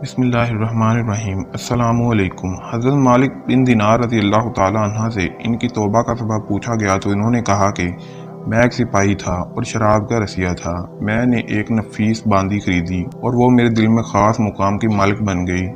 بسم اللہ الرحمن الرحیم۔ السلام علیکم۔ حضرت مالک بن دینار رضی اللہ تعالیٰ عنہ سے ان کی توبہ کا سبب پوچھا گیا تو انہوں نے کہا کہ میں ایک سپاہی تھا اور شراب کا رسیہ تھا۔ میں نے ایک نفیس باندی خریدی اور وہ میرے دل میں خاص مقام کی مالک بن گئی۔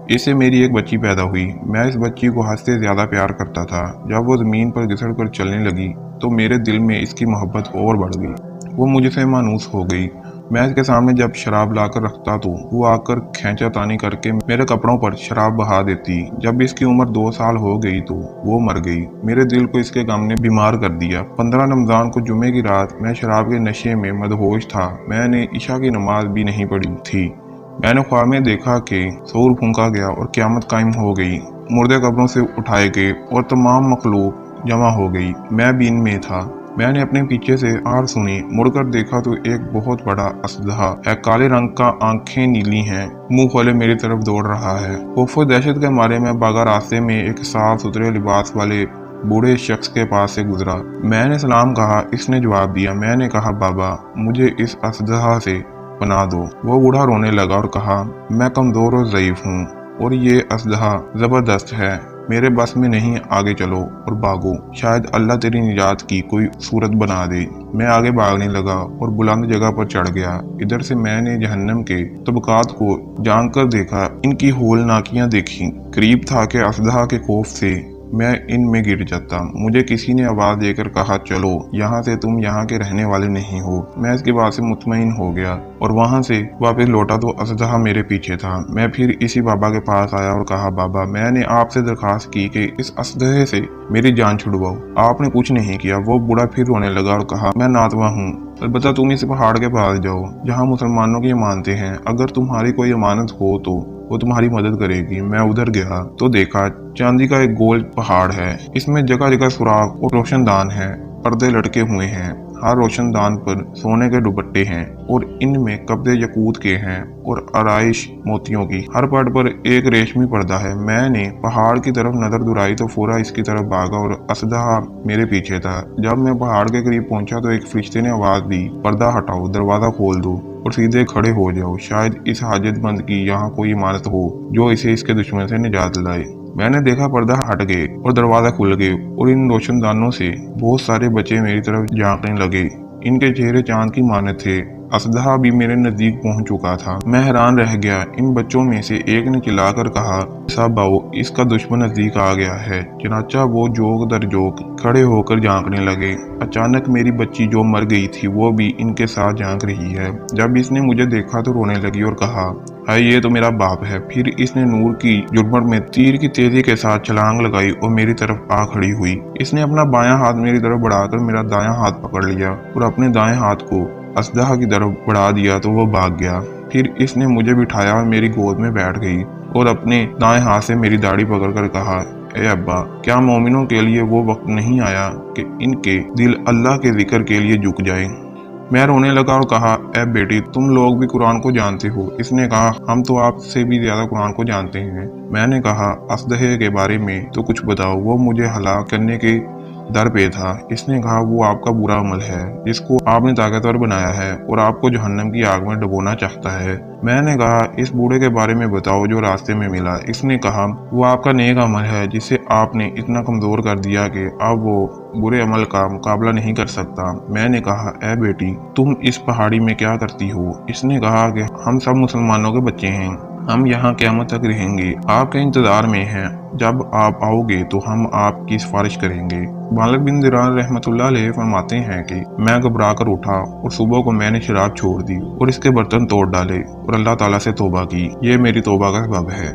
اس سے میری ایک بچی پیدا ہوئی۔ میں اس بچی کو حد سے زیادہ پیار کرتا تھا۔ جب وہ زمین پر گھسڑ کر چلنے لگی تو میرے دل میں اس کی محبت اور بڑھ گئی۔ وہ مجھ سے مانوس ہو گئی۔ میں اس کے سامنے جب شراب لا کر رکھتا تو وہ آ کر کھینچا تانی کر کے میرے کپڑوں پر شراب بہا دیتی۔ جب اس کی عمر 2 سال ہو گئی تو وہ مر گئی۔ میرے دل کو اس کے غم نے بیمار کر دیا۔ 15 رمضان کو جمعے کی رات میں شراب کے نشے میں مدہوش تھا۔ میں نے عشاء کی نماز بھی نہیں پڑھی تھی۔ میں نے خواب میں دیکھا کہ سور پھونکا گیا اور قیامت قائم ہو گئی۔ مردے قبروں سے اٹھائے گئے اور تمام مخلوق جمع ہو گئی۔ میں بھی ان میں تھا۔ میں نے اپنے پیچھے سے آر سنی، مڑ کر دیکھا تو ایک بہت بڑا اژدہا ہے، کالے رنگ کا، آنکھیں نیلی ہیں، منہ کھولے میری طرف دوڑ رہا ہے۔ خوف و دہشت کے مارے میں بھاگا۔ راستے میں ایک صاف ستھرے لباس والے بوڑھے شخص کے پاس سے گزرا۔ میں نے سلام کہا۔ اس نے جواب دیا۔ میں نے کہا بابا مجھے اس اژدہا سے پناہ دو۔ وہ بوڑھا رونے لگا اور کہا میں کمزور اور ضعیف ہوں اور یہ اژدہا زبردست ہے، میرے بس میں نہیں، آگے چلو اور بھاگو، شاید اللہ تیری نجات کی کوئی صورت بنا دے۔ میں آگے بھاگنے لگا اور بلند جگہ پر چڑھ گیا۔ ادھر سے میں نے جہنم کے طبقات کو جان کر دیکھا، ان کی ہولناکیاں دیکھی۔ قریب تھا کہ اژدہا کے خوف سے میں ان میں گر جاتا۔ مجھے کسی نے آواز دے کر کہا چلو یہاں سے، تم یہاں کے رہنے والے نہیں ہو۔ میں اس کی بات سے مطمئن ہو گیا اور وہاں سے واپس لوٹا تو اژدہا میرے پیچھے تھا۔ میں پھر اسی بابا کے پاس آیا اور کہا بابا میں نے آپ سے درخواست کی کہ اس اژدہے سے میری جان چھڑواؤ، آپ نے کچھ نہیں کیا۔ وہ بوڑھا پھر رونے لگا اور کہا میں ناتواں ہوں، البتہ تم اس پہاڑ کے پاس جاؤ جہاں مسلمانوں کی امانتیں ہیں، اگر تمہاری کوئی امانت ہو تو وہ تمہاری مدد کرے گی۔ میں ادھر گیا تو دیکھا چاندی کا ایک گول پہاڑ ہے، اس میں جگہ جگہ سوراخ اور روشن دان ہیں، پردے لٹکے ہوئے ہیں، ہر روشن دان پر سونے کے دوپٹے ہیں اور ان میں قبضے یاقوت کے ہیں اور آرائش موتیوں کی، ہر پٹ پر ایک ریشمی پردہ ہے۔ میں نے پہاڑ کی طرف نظر درائی تو فورا اس کی طرف بھاگا اور اژدہا میرے پیچھے تھا۔ جب میں پہاڑ کے قریب پہنچا تو ایک فرشتے نے آواز دی پردہ ہٹاؤ، دروازہ کھول دو اور سیدھے کھڑے ہو جاؤ، شاید اس حاجت مند کی یہاں کوئی امانت ہو جو اسے اس کے دشمن سے نجات دلائے۔ میں نے دیکھا پردہ ہٹ گئے اور دروازہ کھل گئے اور ان روشن دانوں سے بہت سارے بچے میری طرف جھانکنے لگے۔ ان کے چہرے چاند کی مانند تھے۔ اژدہا بھی میرے نزدیک پہنچ چکا تھا۔ میں حیران رہ گیا۔ ان بچوں میں سے ایک نے چلا کر کہا سب آؤ، اس کا دشمن نزدیک آ گیا ہے۔ چنانچہ وہ جوک در جوک کھڑے ہو کر جھانکنے لگے۔ اچانک میری بچی جو مر گئی تھی وہ بھی ان کے ساتھ جھانک رہی ہے۔ جب اس نے مجھے دیکھا تو رونے لگی اور کہا ہے یہ تو میرا باپ ہے۔ پھر اس نے نور کی جھلمٹ میں تیر کی تیزی کے ساتھ چھلانگ لگائی اور میری طرف آ کھڑی ہوئی۔ اس نے اپنا بایاں ہاتھ میری طرف بڑھا کر میرا دایاں ہاتھ پکڑ لیا اور اپنے دائیں ہاتھ کو اژدہا کی طرف بڑھا دیا تو وہ بھاگ گیا۔ پھر اس نے مجھے بٹھایا اور میری گود میں بیٹھ گئی اور اپنے دائیں ہاتھ سے میری داڑھی پکڑ کر کہا اے ابا، کیا مومنوں کے لیے وہ وقت نہیں آیا کہ ان کے دل اللہ کے ذکر کے لیے جھک جائے؟ میں رونے لگا اور کہا اے بیٹی، تم لوگ بھی قرآن کو جانتے ہو؟ اس نے کہا ہم تو آپ سے بھی زیادہ قرآن کو جانتے ہیں۔ میں نے کہا اژدہے کے بارے میں تو کچھ بتاؤ، وہ مجھے ہلاک کرنے کے در پہ تھا۔ اس نے کہا وہ آپ کا برا عمل ہے جس کو آپ نے طاقتور بنایا ہے اور آپ کو جہنم کی آگ میں ڈبونا چاہتا ہے۔ میں نے کہا اس بوڑھے کے بارے میں بتاؤ جو راستے میں ملا۔ اس نے کہا وہ آپ کا نیک عمل ہے جسے آپ نے اتنا کمزور کر دیا کہ اب وہ برے عمل کا مقابلہ نہیں کر سکتا۔ میں نے کہا اے بیٹی، تم اس پہاڑی میں کیا کرتی ہو؟ اس نے کہا کہ ہم سب مسلمانوں کے بچے ہیں، ہم یہاں قیامت تک رہیں گے، آپ کے انتظار میں ہیں، جب آپ آؤ گے تو ہم آپ کی سفارش کریں گے۔ مالک بن دینار رحمۃ اللہ علیہ فرماتے ہیں کہ میں گھبرا کر اٹھا اور صبح کو میں نے شراب چھوڑ دی اور اس کے برتن توڑ ڈالے اور اللہ تعالیٰ سے توبہ کی۔ یہ میری توبہ کا سبب ہے۔